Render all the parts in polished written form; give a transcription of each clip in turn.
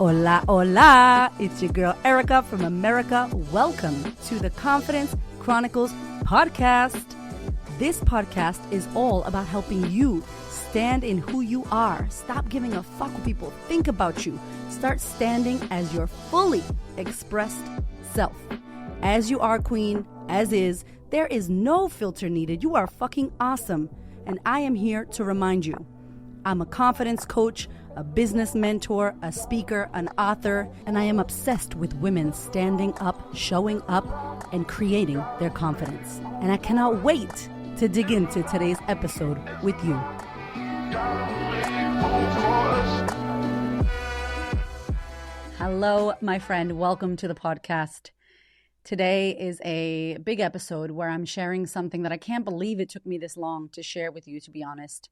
Hola, hola. It's your girl Erica from America. Welcome to the Confidence Chronicles podcast. This podcast is all about helping you stand in who you are. Stop giving a fuck what people think about you. Start standing as your fully expressed self. As you are, queen, as is. There is no filter needed. You are fucking awesome. And I am here to remind you. I'm a confidence coach, a business mentor, a speaker, an author, and I am obsessed with women standing up, showing up, and creating their confidence. And I cannot wait to dig into today's episode with you. Hello, my friend. Welcome to the podcast. Today is a big episode where I'm sharing something that I can't believe it took me this long to share with you, to be honest.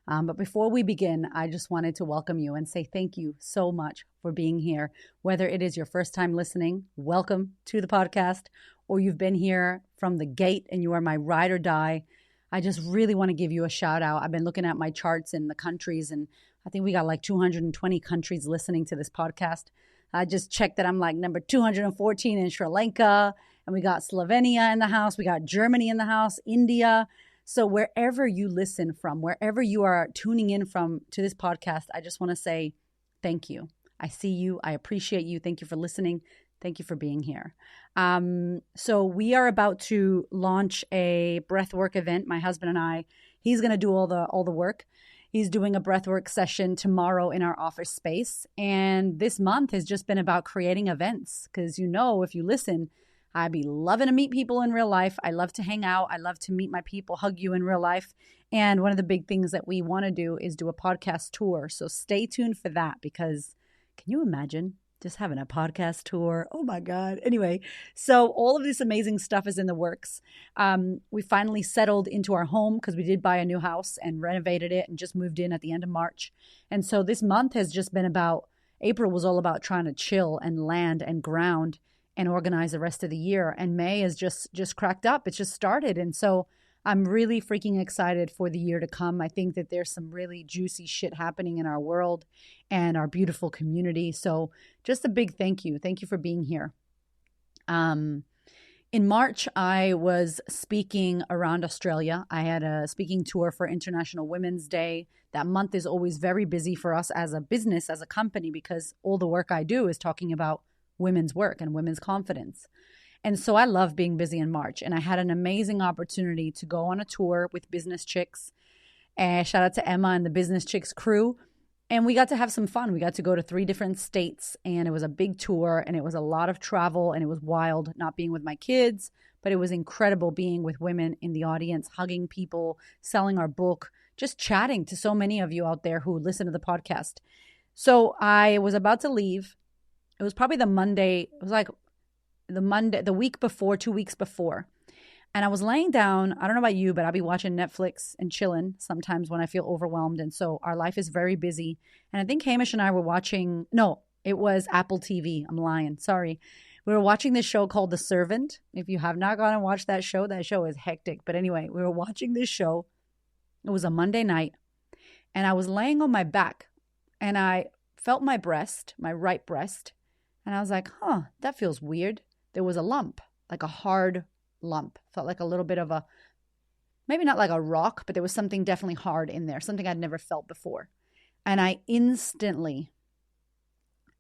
But before we begin, I just wanted to welcome you and say thank you so much for being here. Whether it is your first time listening, welcome to the podcast, or you've been here from the gate and you are my ride or die. I just really want to give you a shout out. I've been looking at my charts in the countries, and I think we got like 220 countries listening to this podcast. I just checked that I'm like number 214 in Sri Lanka, and we got Slovenia in the house. We got Germany in the house, India. So wherever you listen from, wherever you are tuning in from to this podcast, I just want to say thank you. I see you. I appreciate you. Thank you for listening. Thank you for being here. So we are about to launch a breathwork event. My husband and I, he's going to do all the work. He's doing a breathwork session tomorrow in our office space. And this month has just been about creating events because, if you listen, I'd be loving to meet people in real life. I love to hang out. I love to meet my people, hug you in real life. And one of the big things that we want to do is do a podcast tour. So stay tuned for that because can you imagine just having a podcast tour? Oh my God. Anyway, so all of this amazing stuff is in the works. We finally settled into our home because we did buy a new house and renovated it and just moved in at the end of March. And so this month has just been April was all about trying to chill and land and ground and organize the rest of the year. And May is just cracked up. It's just started. And so I'm really freaking excited for the year to come. I think that there's some really juicy shit happening in our world and our beautiful community. So just a big thank you. Thank you for being here. In March, I was speaking around Australia. I had a speaking tour for International Women's Day. That month is always very busy for us as a business, as a company, because all the work I do is talking about women's work and women's confidence. And so I love being busy in March. And I had an amazing opportunity to go on a tour with Business Chicks. And shout out to Emma and the Business Chicks crew. And we got to have some fun. We got to go to 3 different states, and it was a big tour, and it was a lot of travel, and it was wild not being with my kids, but it was incredible being with women in the audience, hugging people, selling our book, just chatting to so many of you out there who listen to the podcast. So I was about to leave. It was probably the Monday. It was like the week before, 2 weeks before. And I was laying down. I don't know about you, but I'll be watching Netflix and chilling sometimes when I feel overwhelmed. And so our life is very busy. And I think Hamish and I were watching. No, it was Apple TV. I'm lying. Sorry. We were watching this show called The Servant. If you have not gone and watched that show is hectic. But anyway, we were watching this show. It was a Monday night. And I was laying on my back. And I felt my breast, my right breast. And I was like, that feels weird. There was a lump, like a hard lump. Felt like a little bit of maybe not like a rock, but there was something definitely hard in there, something I'd never felt before. And I instantly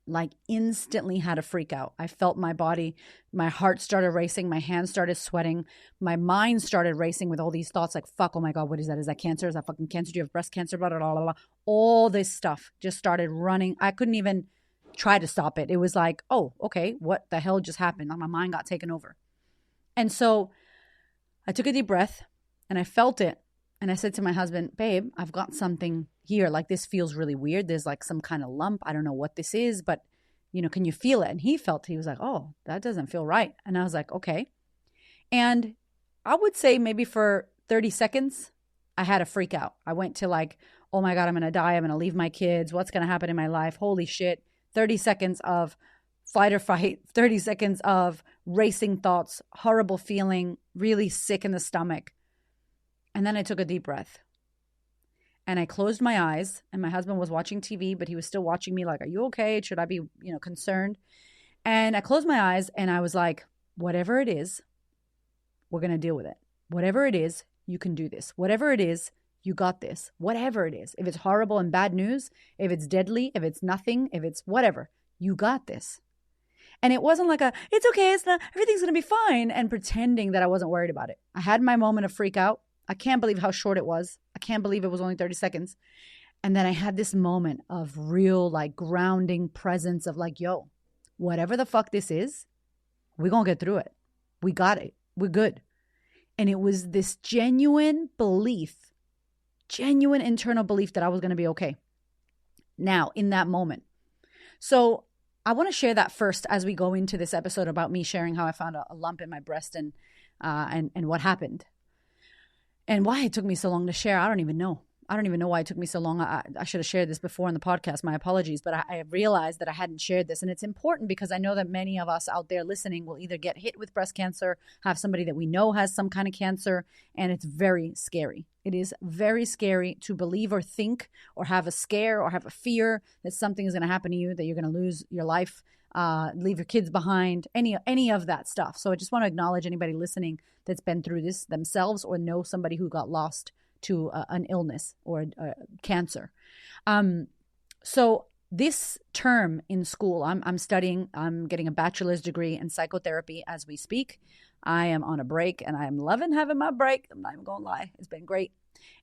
had a freak out. I felt my body, my heart started racing, my hands started sweating, my mind started racing with all these thoughts like, fuck, oh my God, what is that? Is that cancer? Is that fucking cancer? Do you have breast cancer? Blah, blah, blah, blah, blah. All this stuff just started running. I couldn't even try to stop it. It was like, oh, okay, what the hell just happened? My mind got taken over. And so I took a deep breath and I felt it. And I said to my husband, babe, I've got something here. Like this feels really weird. There's like some kind of lump. I don't know what this is, but can you feel it? And he was like, oh, that doesn't feel right. And I was like, okay. And I would say maybe for 30 seconds, I had a freak out. I went to like, oh my God, I'm going to die. I'm going to leave my kids. What's going to happen in my life? Holy shit. 30 seconds of flight or fight, 30 seconds of racing thoughts, horrible feeling, really sick in the stomach. And then I took a deep breath. And I closed my eyes, and my husband was watching TV, but he was still watching me like, are you okay? Should I be, concerned? And I closed my eyes and I was like, whatever it is, we're going to deal with it. Whatever it is, you can do this. Whatever it is, you got this. Whatever it is. If it's horrible and bad news, if it's deadly, if it's nothing, if it's whatever, you got this. And it wasn't like it's okay, it's not, everything's going to be fine, and pretending that I wasn't worried about it. I had my moment of freak out. I can't believe how short it was. I can't believe it was only 30 seconds. And then I had this moment of real like grounding presence of like, yo, whatever the fuck this is, we're going to get through it. We got it. We're good. And it was this genuine belief, genuine internal belief that I was going to be okay. Now, in that moment. So I want to share that first as we go into this episode about me sharing how I found a lump in my breast and what happened. And why it took me so long to share, I don't even know. I don't even know why it took me so long. I should have shared this before in the podcast. My apologies. But I realized that I hadn't shared this. And it's important because I know that many of us out there listening will either get hit with breast cancer, have somebody that we know has some kind of cancer, and it's very scary. It is very scary to believe or think or have a scare or have a fear that something is going to happen to you, that you're going to lose your life, leave your kids behind, any of that stuff. So I just want to acknowledge anybody listening that's been through this themselves or know somebody who got lost to an illness or cancer. So this term in school, I'm studying, I'm getting a bachelor's degree in psychotherapy as we speak. I am on a break and I'm loving having my break. I'm not even going to lie. It's been great.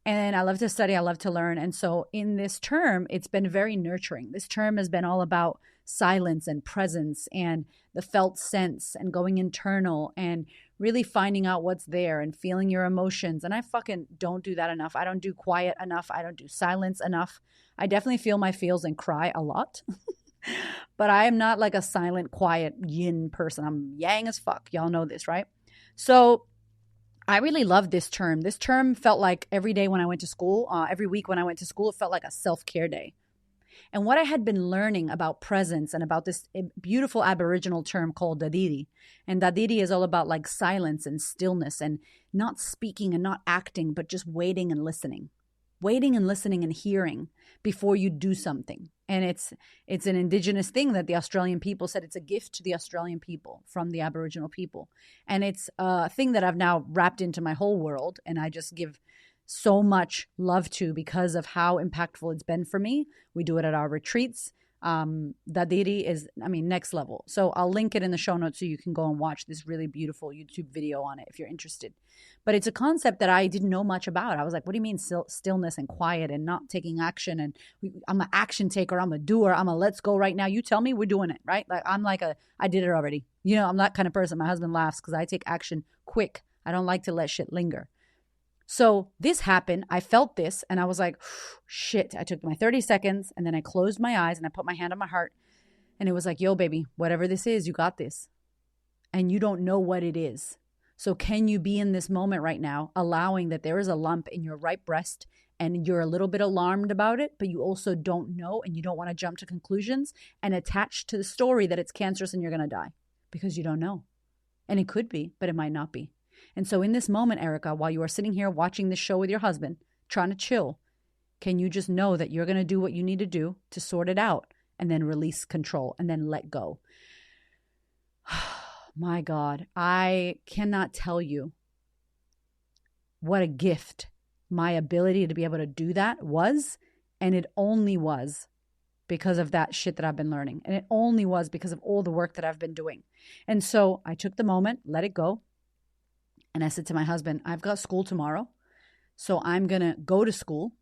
And I love to study. I love to learn. And so in this term, it's been very nurturing. This term has been all about silence and presence and the felt sense and going internal and really finding out what's there and feeling your emotions. And I fucking don't do that enough. I don't do quiet enough. I don't do silence enough. I definitely feel my feels and cry a lot. But I am not like a silent, quiet yin person. I'm yang as fuck. Y'all know this, right? So I really love this term. This term felt like every day when I went to school, every week when I went to school, it felt like a self-care day. And what I had been learning about presence and about this beautiful Aboriginal term called dadiri. And dadiri is all about like silence and stillness and not speaking and not acting, but just waiting and listening. Waiting and listening and hearing before you do something. And it's an indigenous thing that the Australian people said. It's a gift to the Australian people from the Aboriginal people. And it's a thing that I've now wrapped into my whole world. And I just give so much love to because of how impactful it's been for me. We do it at our retreats. Dadiri is, next level. So I'll link it in the show notes so you can go and watch this really beautiful YouTube video on it if you're interested. But it's a concept that I didn't know much about. I was like, what do you mean stillness and quiet and not taking action? And I'm an action taker. I'm a doer. I'm a let's go right now. You tell me, we're doing it, right? Like I'm like I did it already. I'm that kind of person. My husband laughs because I take action quick. I don't like to let shit linger. So this happened. I felt this and I was like, shit. I took my 30 seconds and then I closed my eyes and I put my hand on my heart and it was like, yo, baby, whatever this is, you got this. And you don't know what it is. So can you be in this moment right now, allowing that there is a lump in your right breast and you're a little bit alarmed about it, but you also don't know and you don't want to jump to conclusions and attach to the story that it's cancerous and you're going to die because you don't know. And it could be, but it might not be. And so in this moment, Erica, while you are sitting here watching this show with your husband, trying to chill, can you just know that you're going to do what you need to do to sort it out and then release control and then let go? My God, I cannot tell you what a gift my ability to be able to do that was. And it only was because of that shit that I've been learning. And it only was because of all the work that I've been doing. And so I took the moment, let it go. And I said to my husband, I've got school tomorrow. So I'm going to go to school.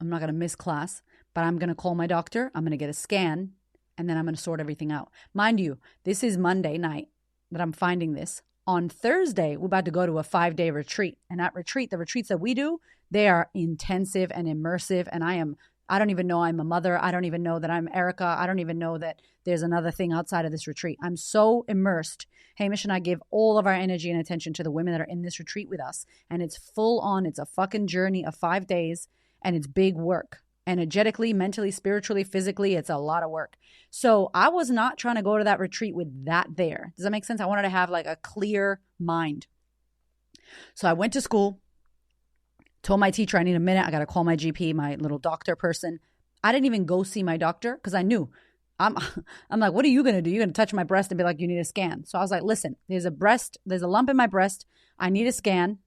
I'm not going to miss class, but I'm going to call my doctor. I'm going to get a scan and then I'm going to sort everything out. Mind you, this is Monday night that I'm finding this. On Thursday, we're about to go to a 5-day retreat. And at retreat, the retreats that we do, they are intensive and immersive. And I don't even know I'm a mother. I don't even know that I'm Erica. I don't even know that there's another thing outside of this retreat. I'm so immersed. Hamish and I give all of our energy and attention to the women that are in this retreat with us. And it's full on. It's a fucking journey of 5 days. And it's big work. Energetically, mentally, spiritually, physically, it's a lot of work. So I was not trying to go to that retreat with that there. Does that make sense? I wanted to have like a clear mind. So I went to school. Told my teacher I need a minute. I got to call my GP, my little doctor person. I didn't even go see my doctor because I knew. I'm like, what are you going to do? You're going to touch my breast and be like, you need a scan. So I was like, listen, there's a lump in my breast. I need a scan.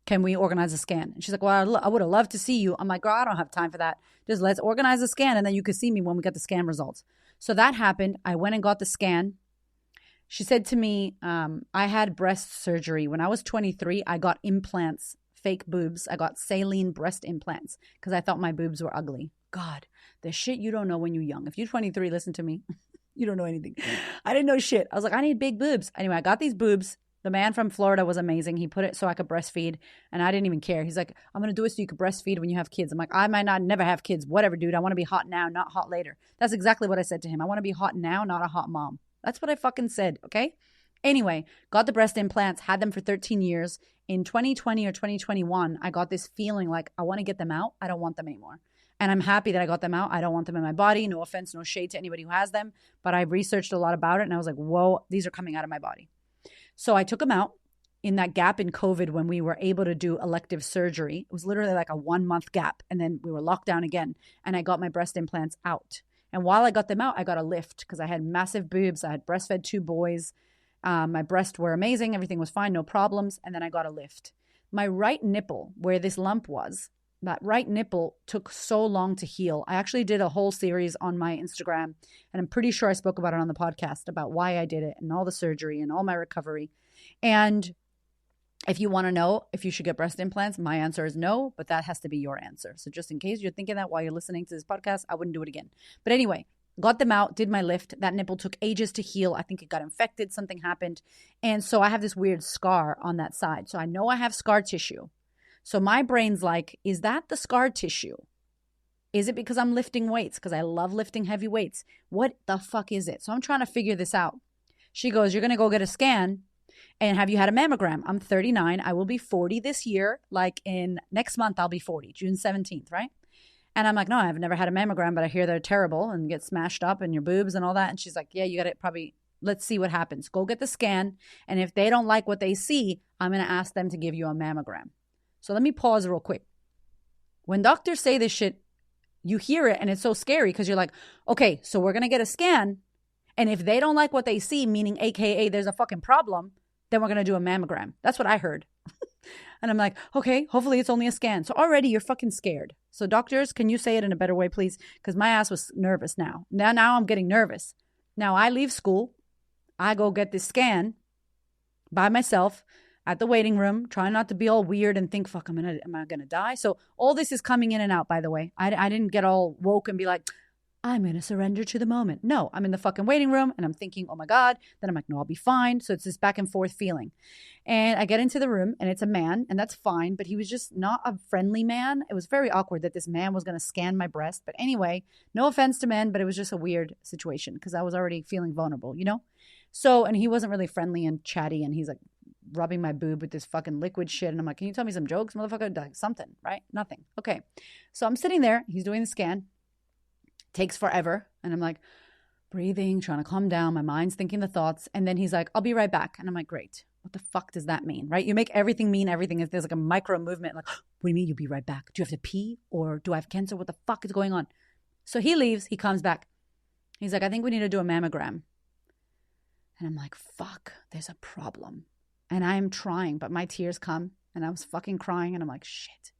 Can we organize a scan? And she's like, well, I would have loved to see you. I'm like, girl, I don't have time for that. Just let's organize a scan and then you can see me when we get the scan results. So that happened. I went and got the scan. She said to me, I had breast surgery. When I was 23, I got implants, fake boobs. I got saline breast implants because I thought my boobs were ugly. God, the shit you don't know when you're young. If you're 23, listen to me. You don't know anything. I didn't know shit. I was like, I need big boobs. Anyway, I got these boobs. The man from Florida was amazing. He put it so I could breastfeed, and I didn't even care. He's like, I'm going to do it so you can breastfeed when you have kids. I'm like, I might not never have kids. Whatever, dude. I want to be hot now, not hot later. That's exactly what I said to him. I want to be hot now, not a hot mom. That's what I fucking said, okay? Anyway, got the breast implants, had them for 13 years. In 2020 or 2021, I got this feeling like I want to get them out. I don't want them anymore. And I'm happy that I got them out. I don't want them in my body. No offense, no shade to anybody who has them. But I've researched a lot about it, and I was like, whoa, these are coming out of my body. So I took them out in that gap in COVID when we were able to do elective surgery. It was literally like a 1 month gap. And then we were locked down again. And I got my breast implants out. And while I got them out, I got a lift because I had massive boobs. I had breastfed 2 boys. My breasts were amazing. Everything was fine. No problems. And then I got a lift. My right nipple, where this lump was, that right nipple took so long to heal. I actually did a whole series on my Instagram, and I'm pretty sure I spoke about it on the podcast about why I did it and all the surgery and all my recovery. And if you want to know if you should get breast implants, my answer is no, but that has to be your answer. So just in case you're thinking that while you're listening to this podcast, I wouldn't do it again. But anyway, got them out, did my lift. That nipple took ages to heal. I think it got infected. Something happened. And so I have this weird scar on that side. So I know I have scar tissue. So my brain's like, is that the scar tissue? Is it because I'm lifting weights? Because I love lifting heavy weights. What the fuck is it? So I'm trying to figure this out. She goes, you're going to go get a scan. And have you had a mammogram? I'm 39. I will be 40 this year. Like in next month, I'll be 40, June 17th, right? And I'm like, no, I've never had a mammogram, but I hear they're terrible and get smashed up in your boobs and all that. And she's like, yeah, you got to probably, let's see what happens. Go get the scan. And if they don't like what they see, I'm going to ask them to give you a mammogram. So let me pause real quick. When doctors say this shit, you hear it and it's so scary because you're like, okay, so we're going to get a scan. And if they don't like what they see, meaning AKA there's a fucking problem, then we're going to do a mammogram. That's what I heard. And I'm like, okay, hopefully it's only a scan. So already you're fucking scared. So doctors, can you say it in a better way, please? Because my ass was nervous now. Now I'm getting nervous. Now I leave school. I go get this scan by myself at the waiting room, trying not to be all weird and think, fuck, am I going to die? So all this is coming in and out, by the way. I didn't get all woke and be like, I'm going to surrender to the moment. No, I'm in the fucking waiting room and I'm thinking, oh my God. Then I'm like, no, I'll be fine. So it's this back and forth feeling. And I get into the room and it's a man and that's fine. But he was just not a friendly man. It was very awkward that this man was going to scan my breast. But anyway, no offense to men, but it was just a weird situation because I was already feeling vulnerable, you know? So, and he wasn't really friendly and chatty. And he's like rubbing my boob with this fucking liquid shit. And I'm like, can you tell me some jokes, motherfucker? Like something, right? Nothing. Okay. So I'm sitting there. He's doing the scan. Takes forever. And I'm like breathing, trying to calm down. My mind's thinking the thoughts. And then he's like, I'll be right back. And I'm like, great. What the fuck does that mean? Right? You make everything mean everything. If there's like a micro movement, like, what do you mean you'll be right back? Do you have to pee? Or do I have cancer? What the fuck is going on? So he leaves. He comes back. He's like, I think we need to do a mammogram. And I'm like, fuck, there's a problem. And I am trying, but my tears come and I was fucking crying. And I'm like, shit.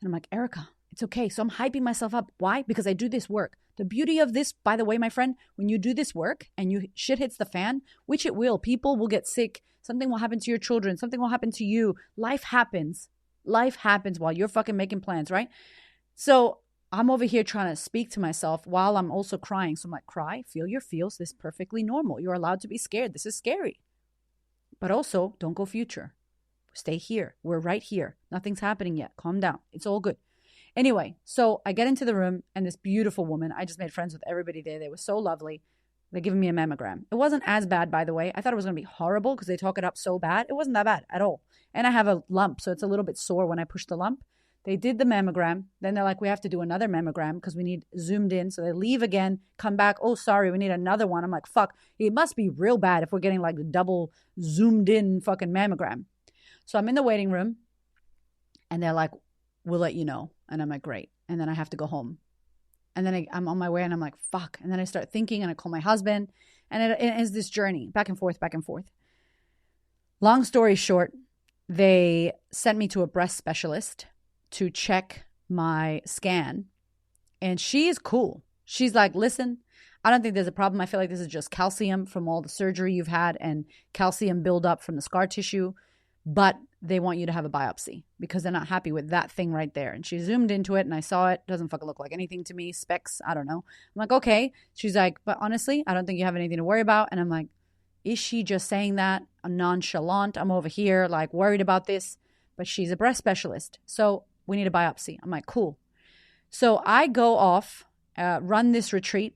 And I'm like, Erica, it's okay. So I'm hyping myself up. Why? Because I do this work. The beauty of this, by the way, my friend, when you do this work and shit hits the fan, which it will, people will get sick. Something will happen to your children. Something will happen to you. Life happens. Life happens while you're fucking making plans, right? So I'm over here trying to speak to myself while I'm also crying. So I'm like, cry, feel your feels. This is perfectly normal. You're allowed to be scared. This is scary. But also, don't go future. Stay here. We're right here. Nothing's happening yet. Calm down. It's all good. Anyway, so I get into the room and this beautiful woman, I just made friends with everybody there. They were so lovely. They're giving me a mammogram. It wasn't as bad, by the way. I thought it was going to be horrible because they talk it up so bad. It wasn't that bad at all. And I have a lump, so it's a little bit sore when I push the lump. They did the mammogram. Then they're like, we have to do another mammogram because we need zoomed in. So they leave again, come back. Oh, sorry, we need another one. I'm like, fuck, it must be real bad if we're getting like the double zoomed in fucking mammogram. So I'm in the waiting room and they're like, we'll let you know. And I'm like, great. And then I have to go home. And then I'm on my way and I'm like, fuck. And then I start thinking and I call my husband. And it is this journey back and forth, back and forth. Long story short, they sent me to a breast specialist to check my scan. And she is cool. She's like, listen, I don't think there's a problem. I feel like this is just calcium from all the surgery you've had and calcium buildup from the scar tissue. But they want you to have a biopsy because they're not happy with that thing right there. And she zoomed into it and I saw it. Doesn't fucking look like anything to me. Specks, I don't know. I'm like, okay. She's like, but honestly, I don't think you have anything to worry about. And I'm like, is she just saying that? I'm nonchalant. I'm over here like worried about this. But she's a breast specialist. So we need a biopsy. I'm like, cool. So I go off, run this retreat.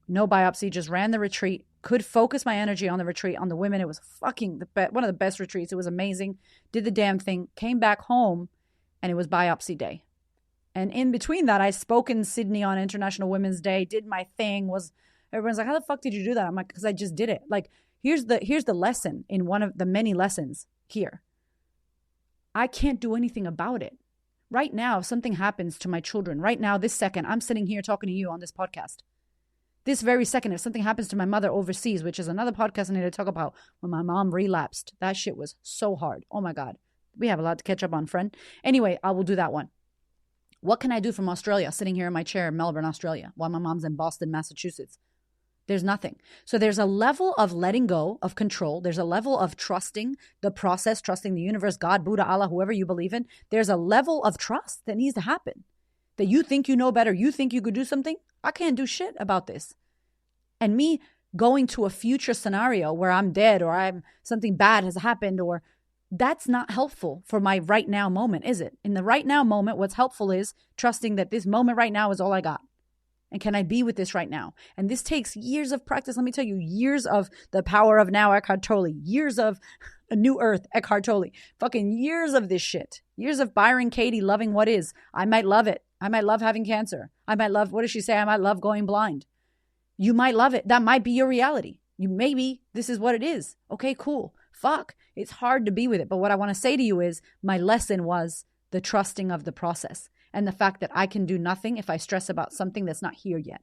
No biopsy, just ran the retreat. Could focus my energy on the retreat, on the women. It was fucking one of the best retreats. It was amazing. Did the damn thing. Came back home and it was biopsy day. And in between that, I spoke in Sydney on International Women's Day, did my thing. Everyone's like, how the fuck did you do that? I'm like, because I just did it. Like, here's the lesson in one of the many lessons here. I can't do anything about it. Right now, if something happens to my children, right now, this second, I'm sitting here talking to you on this podcast. This very second, if something happens to my mother overseas, which is another podcast I need to talk about, when my mom relapsed, that shit was so hard. Oh my God. We have a lot to catch up on, friend. Anyway, I will do that one. What can I do from Australia, sitting here in my chair in Melbourne, Australia, while my mom's in Boston, Massachusetts? There's nothing. So there's a level of letting go of control. There's a level of trusting the process, trusting the universe, God, Buddha, Allah, whoever you believe in. There's a level of trust that needs to happen. That you think you know better. You think you could do something. I can't do shit about this. And me going to a future scenario where I'm dead or something bad has happened, or that's not helpful for my right now moment, is it? In the right now moment, what's helpful is trusting that this moment right now is all I got. And can I be with this right now? And this takes years of practice. Let me tell you, years of the power of now, Eckhart Tolle, years of a new earth, Eckhart Tolle, fucking years of this shit, years of Byron Katie loving what is. I might love it. I might love having cancer. I might love, what does she say? I might love going blind. You might love it. That might be your reality. Maybe this is what it is. Okay, cool. Fuck. It's hard to be with it. But what I want to say to you is my lesson was the trusting of the process and the fact that I can do nothing if I stress about something that's not here yet.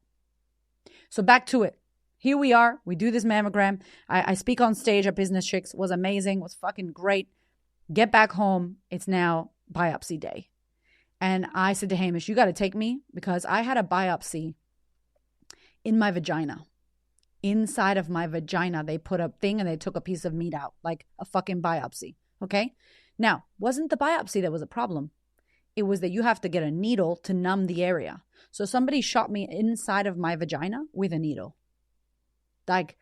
So back to it. Here we are. We do this mammogram. I speak on stage at Business Chicks. Was amazing. Was fucking great. Get back home. It's now biopsy day. And I said to Hamish, you got to take me because I had a biopsy in my vagina. Inside of my vagina, they put a thing and they took a piece of meat out, like a fucking biopsy. Okay? Now, wasn't the biopsy that was a problem. It was that you have to get a needle to numb the area. So somebody shot me inside of my vagina with a needle. Like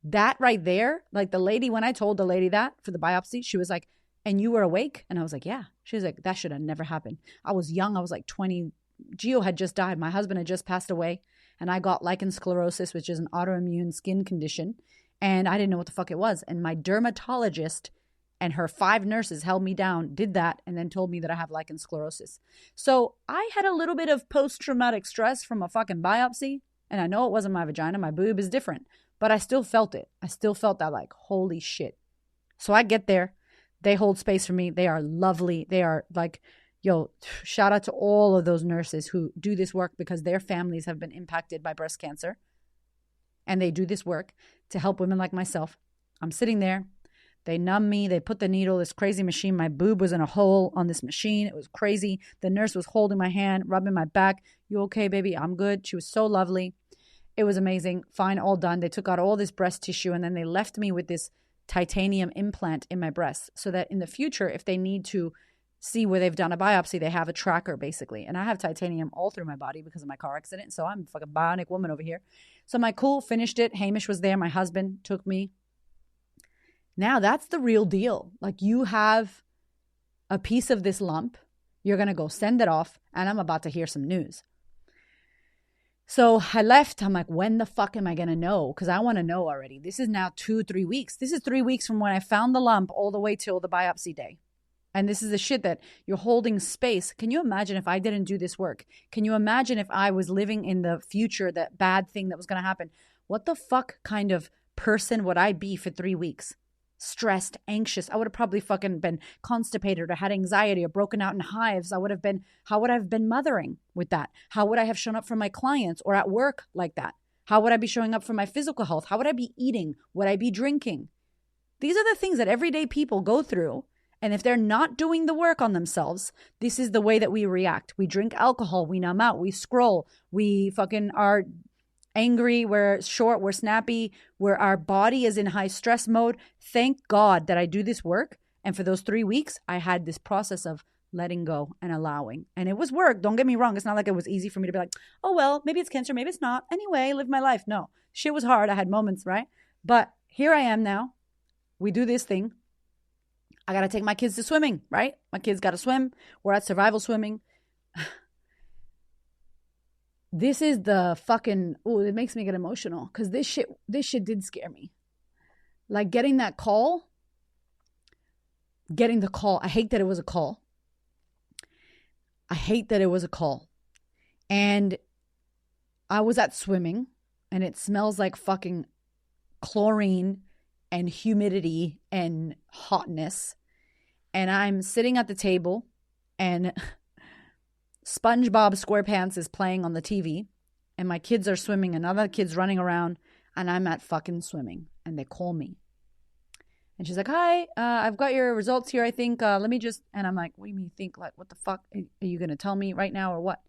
that right there, like the lady, when I told the lady that for the biopsy, she was like, and you were awake? And I was like, yeah. She was like, that should have never happened. I was young. I was like 20. Gio had just died. My husband had just passed away. And I got lichen sclerosis, which is an autoimmune skin condition. And I didn't know what the fuck it was. And my dermatologist and her 5 nurses held me down, did that, and then told me that I have lichen sclerosis. So I had a little bit of post-traumatic stress from a fucking biopsy. And I know it wasn't my vagina. My boob is different. But I still felt it. I still felt that like, holy shit. So I get there. They hold space for me. They are lovely. They are like, yo, shout out to all of those nurses who do this work because their families have been impacted by breast cancer. And they do this work to help women like myself. I'm sitting there. They numb me. They put the needle, this crazy machine. My boob was in a hole on this machine. It was crazy. The nurse was holding my hand, rubbing my back. You okay, baby? I'm good. She was so lovely. It was amazing. Fine, all done. They took out all this breast tissue and then they left me with this titanium implant in my breast so that in the future, if they need to see where they've done a biopsy, they have a tracker basically. And I have titanium all through my body because of my car accident. So I'm a fucking bionic woman over here. So I'm like, cool, finished it. Hamish was there. My husband took me. Now that's the real deal. Like you have a piece of this lump. You're going to go send it off. And I'm about to hear some news. So I left. I'm like, when the fuck am I going to know? Because I want to know already. This is now 2-3 weeks. This is 3 weeks from when I found the lump all the way till the biopsy day. And this is the shit that you're holding space. Can you imagine if I didn't do this work? Can you imagine if I was living in the future, that bad thing that was going to happen? What the fuck kind of person would I be for 3 weeks? stressed, anxious. I would have probably fucking been constipated or had anxiety or broken out in hives. How would I have been mothering with that? How would I have shown up for my clients or at work like that? How would I be showing up for my physical health? How would I be eating? Would I be drinking? These are the things that everyday people go through. And if they're not doing the work on themselves, this is the way that we react. We drink alcohol, we numb out, we scroll, we fucking are angry, we're short, we're snappy, where our body is in high stress mode. Thank God that I do this work. And for those 3 weeks, I had this process of letting go and allowing. And it was work. Don't get me wrong. It's not like it was easy for me to be like, oh, well, maybe it's cancer, maybe it's not. Anyway, live my life. No, shit was hard. I had moments, right? But here I am now. We do this thing. I got to take my kids to swimming, right? My kids got to swim. We're at survival swimming. This is the fucking, it makes me get emotional because this shit did scare me. Like getting the call. I hate that it was a call. And I was at swimming and it smells like fucking chlorine and humidity and hotness. And I'm sitting at the table and SpongeBob SquarePants is playing on the TV and my kids are swimming and other kids running around and I'm at fucking swimming and they call me. And she's like, hi, I've got your results here, I think. Let me just, and I'm like, what do you mean think? Like, what the fuck? Are you going to tell me right now or what?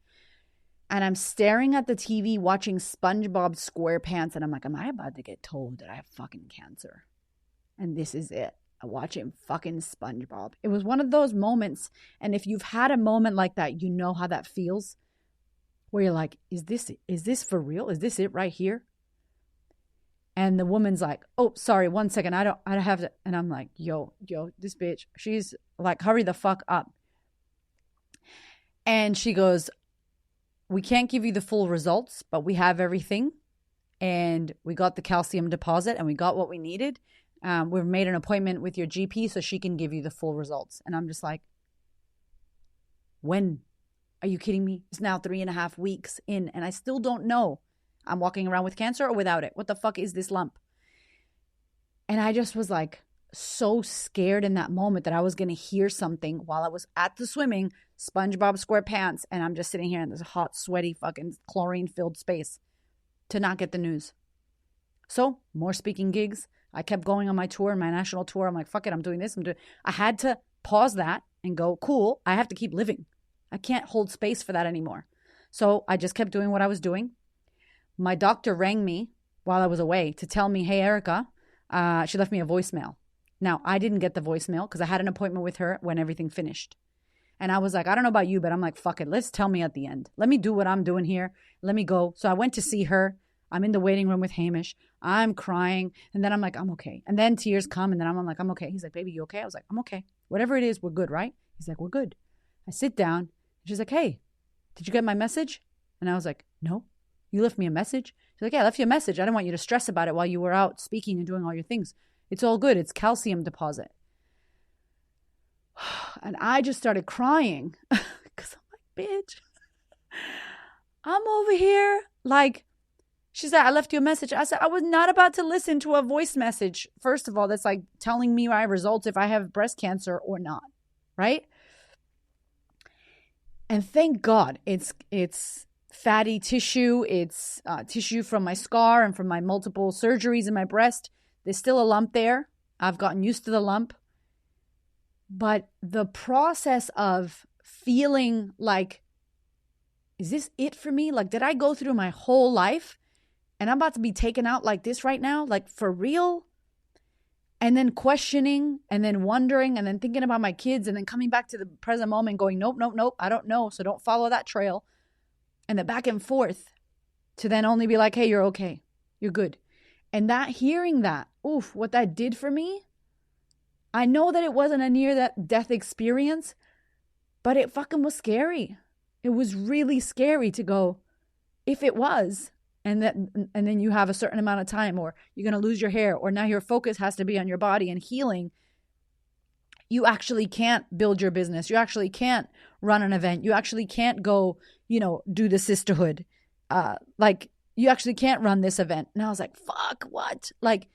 And I'm staring at the TV watching SpongeBob SquarePants and I'm like, am I about to get told that I have fucking cancer? And this is it. I watch him fucking SpongeBob. It was one of those moments. And if you've had a moment like that, you know how that feels. Where you're like, is this for real? Is this it right here? And the woman's like, oh, sorry, 1 second. I don't have to. And I'm like, yo, this bitch, she's like, hurry the fuck up. And she goes, we can't give you the full results, but we have everything. And we got the calcium deposit and we got what we needed. We've made an appointment with your GP so she can give you the full results. And I'm just like, when? Are you kidding me? It's now 3.5 weeks in and I still don't know. I'm walking around with cancer or without it. What the fuck is this lump? And I just was like so scared in that moment that I was going to hear something while I was at the swimming, SpongeBob SquarePants, and I'm just sitting here in this hot, sweaty, fucking chlorine-filled space to not get the news. So, more speaking gigs. I kept going on my tour, my national tour. I'm like, fuck it, I'm doing this. I had to pause that and go, cool, I have to keep living. I can't hold space for that anymore. So I just kept doing what I was doing. My doctor rang me while I was away to tell me, hey, Erica, she left me a voicemail. Now, I didn't get the voicemail because I had an appointment with her when everything finished. And I was like, I don't know about you, but I'm like, fuck it. Let's tell me at the end. Let me do what I'm doing here. Let me go. So I went to see her. I'm in the waiting room with Hamish. I'm crying. And then I'm like, I'm okay. And then tears come. And then I'm like, I'm okay. He's like, baby, you okay? I was like, I'm okay. Whatever it is, we're good, right? He's like, we're good. I sit down. She's like, hey, did you get my message? And I was like, no. You left me a message? She's like, yeah, I left you a message. I didn't want you to stress about it while you were out speaking and doing all your things. It's all good. It's calcium deposit. And I just started crying because I'm like, bitch, I'm over here. Like, she said, I left you a message. I said, I was not about to listen to a voice message. First of all, that's like telling me my results if I have breast cancer or not. Right? And thank God it's fatty tissue. It's tissue from my scar and from my multiple surgeries in my breast. There's still a lump there. I've gotten used to the lump. But the process of feeling like, is this it for me? Like, did I go through my whole life and I'm about to be taken out like this right now? Like, for real? And then questioning and then wondering and then thinking about my kids and then coming back to the present moment going, nope, I don't know. So don't follow that trail. And the back and forth to then only be like, hey, you're okay. You're good. And that hearing that, oof, what that did for me, I know that it wasn't a near-death experience, but it fucking was scary. It was really scary to go, if it was, and then you have a certain amount of time, or you're going to lose your hair, or now your focus has to be on your body and healing, you actually can't build your business. You actually can't run an event. You actually can't go, do the sisterhood. You actually can't run this event. And I was like, fuck, what? Like,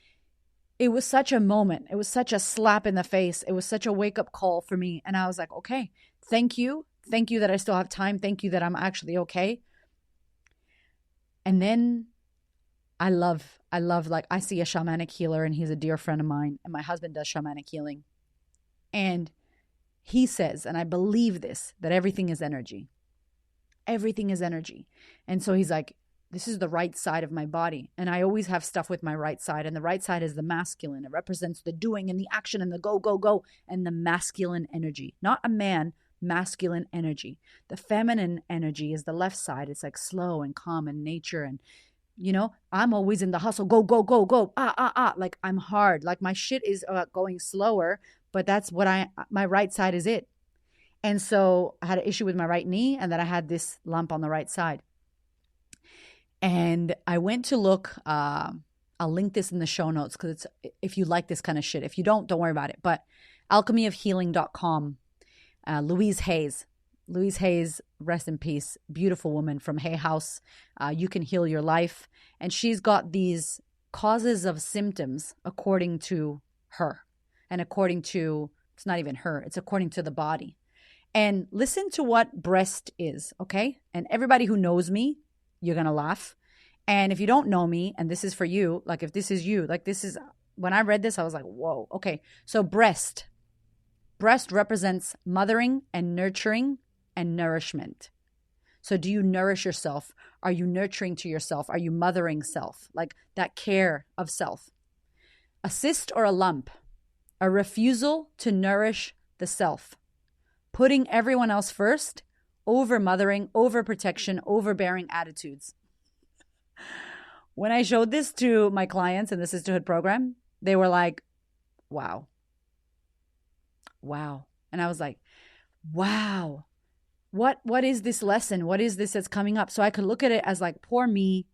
it was such a moment. It was such a slap in the face. It was such a wake-up call for me. And I was like, okay, thank you. Thank you that I still have time. Thank you that I'm actually okay. And then I love, like, I see a shamanic healer, and he's a dear friend of mine, and my husband does shamanic healing. And he says, and I believe this, that everything is energy. Everything is energy. And so he's like, this is the right side of my body. And I always have stuff with my right side. And the right side is the masculine. It represents the doing and the action and the go, go, go. And the masculine energy. Not a man, masculine energy. The feminine energy is the left side. It's like slow and calm and nature. And, you know, I'm always in the hustle. Go, go, go, go. Like I'm hard. Like my shit is going slower. But that's what my right side is it. And so I had an issue with my right knee, and then I had this lump on the right side. And I went to look, I'll link this in the show notes because it's, if you like this kind of shit. If you don't worry about it. But alchemyofhealing.com, Louise Hayes, rest in peace, beautiful woman from Hay House. You can heal your life. And she's got these causes of symptoms according to her. And according to, it's not even her, it's according to the body. And listen to what breast is, okay? And everybody who knows me, you're going to laugh. And if you don't know me, and this is for you, like if this is you, like this is, when I read this, I was like, whoa, okay. So breast represents mothering and nurturing and nourishment. So do you nourish yourself? Are you nurturing to yourself? Are you mothering self? Like that care of self. A cyst or a lump, a refusal to nourish the self. Putting everyone else first, over mothering, over protection, overbearing attitudes. When I showed this to my clients in the sisterhood program, they were like, wow. And I was like, wow, what is this lesson? What is this that's coming up? So I could look at it as like, poor me,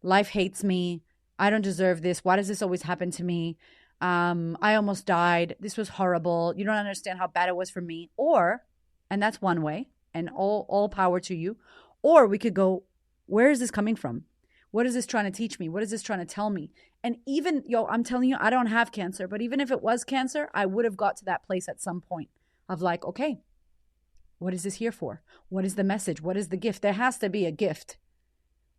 life hates me, I don't deserve this. Why does this always happen to me? I almost died. This was horrible. You don't understand how bad it was for me. Or, and that's one way, and all power to you. Or we could go, where is this coming from? What is this trying to teach me? What is this trying to tell me? And even, I'm telling you, I don't have cancer, but even if it was cancer, I would have got to that place at some point of like, okay, what is this here for? What is the message? What is the gift? There has to be a gift.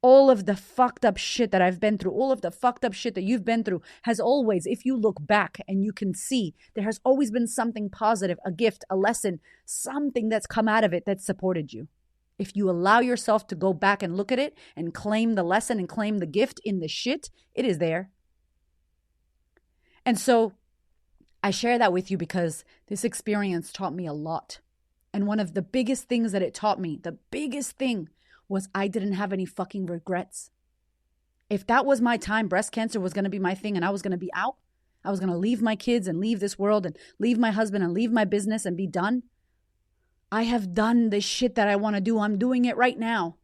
All of the fucked up shit that I've been through, all of the fucked up shit that you've been through has always, if you look back and you can see, there has always been something positive, a gift, a lesson, something that's come out of it that supported you. If you allow yourself to go back and look at it and claim the lesson and claim the gift in the shit, it is there. And so I share that with you because this experience taught me a lot. And one of the biggest things that it taught me, the biggest thing was I didn't have any fucking regrets. If that was my time, breast cancer was going to be my thing and I was going to be out. I was going to leave my kids and leave this world and leave my husband and leave my business and be done. I have done the shit that I want to do. I'm doing it right now.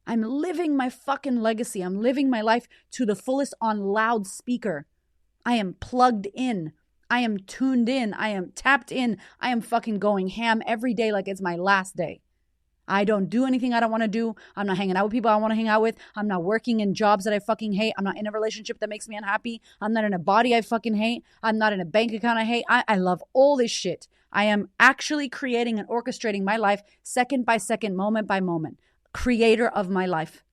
I'm living my fucking legacy. I'm living my life to the fullest on loudspeaker. I am plugged in. I am tuned in. I am tapped in. I am fucking going ham every day like it's my last day. I don't do anything I don't want to do. I'm not hanging out with people I want to hang out with. I'm not working in jobs that I fucking hate. I'm not in a relationship that makes me unhappy. I'm not in a body I fucking hate. I'm not in a bank account I hate. I love all this shit. I am actually creating and orchestrating my life second by second, moment by moment. Creator of my life.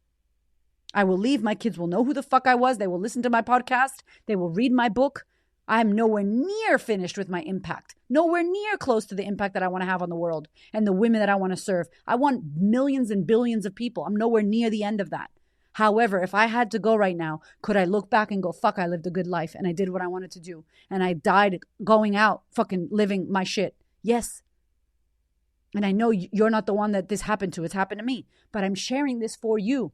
I will leave. My kids will know who the fuck I was. They will listen to my podcast. They will read my book. I'm nowhere near finished with my impact. Nowhere near close to the impact that I want to have on the world and the women that I want to serve. I want millions and billions of people. I'm nowhere near the end of that. However, if I had to go right now, could I look back and go, fuck, I lived a good life and I did what I wanted to do and I died going out, fucking living my shit? Yes. And I know you're not the one that this happened to. It's happened to me. But I'm sharing this for you.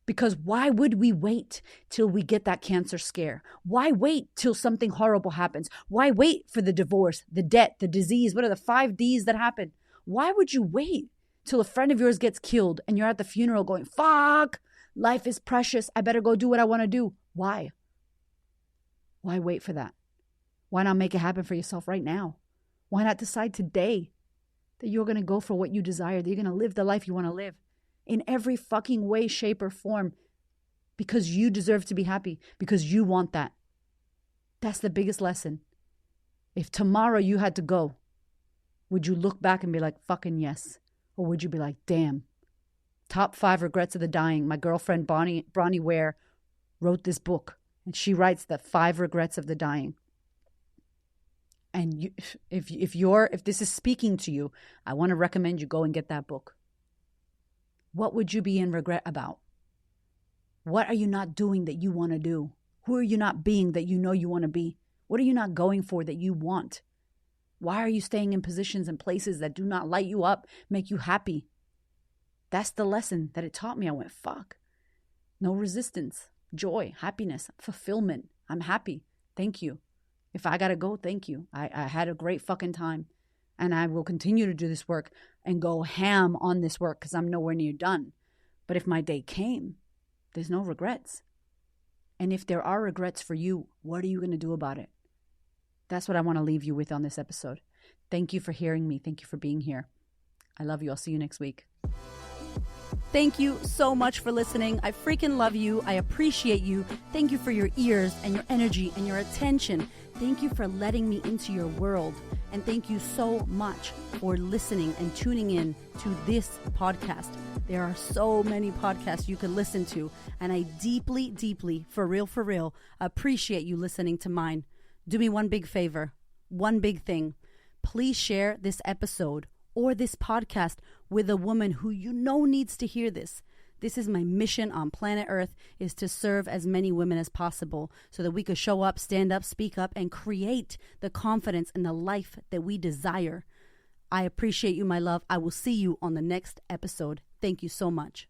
Because why would we wait till we get that cancer scare? Why wait till something horrible happens? Why wait for the divorce, the debt, the disease? What are the 5 Ds that happen? Why would you wait till a friend of yours gets killed and you're at the funeral going, fuck, life is precious. I better go do what I want to do. Why? Why wait for that? Why not make it happen for yourself right now? Why not decide today that you're going to go for what you desire, that you're going to live the life you want to live? In every fucking way, shape, or form, because you deserve to be happy, because you want that. That's the biggest lesson. If tomorrow you had to go, would you look back and be like, fucking yes? Or would you be like, damn, top 5 regrets of the dying. My girlfriend, Bronnie Ware, wrote this book. And she writes the 5 regrets of the dying. And you, if this is speaking to you, I want to recommend you go and get that book. What would you be in regret about? What are you not doing that you want to do? Who are you not being that you know you want to be? What are you not going for that you want? Why are you staying in positions and places that do not light you up, make you happy? That's the lesson that it taught me. I went, fuck. No resistance, joy, happiness, fulfillment. I'm happy. Thank you. If I got to go, thank you. I had a great fucking time. And I will continue to do this work and go ham on this work because I'm nowhere near done. But if my day came, there's no regrets. And if there are regrets for you, what are you going to do about it? That's what I want to leave you with on this episode. Thank you for hearing me. Thank you for being here. I love you. I'll see you next week. Thank you so much for listening. I freaking love you. I appreciate you. Thank you for your ears and your energy and your attention. Thank you for letting me into your world. And thank you so much for listening and tuning in to this podcast. There are so many podcasts you can listen to. And I deeply, deeply, for real, appreciate you listening to mine. Do me one big favor, one big thing. Please share this episode or this podcast with a woman who you know needs to hear this. This is my mission on planet Earth, is to serve as many women as possible so that we could show up, stand up, speak up, and create the confidence and the life that we desire. I appreciate you, my love. I will see you on the next episode. Thank you so much.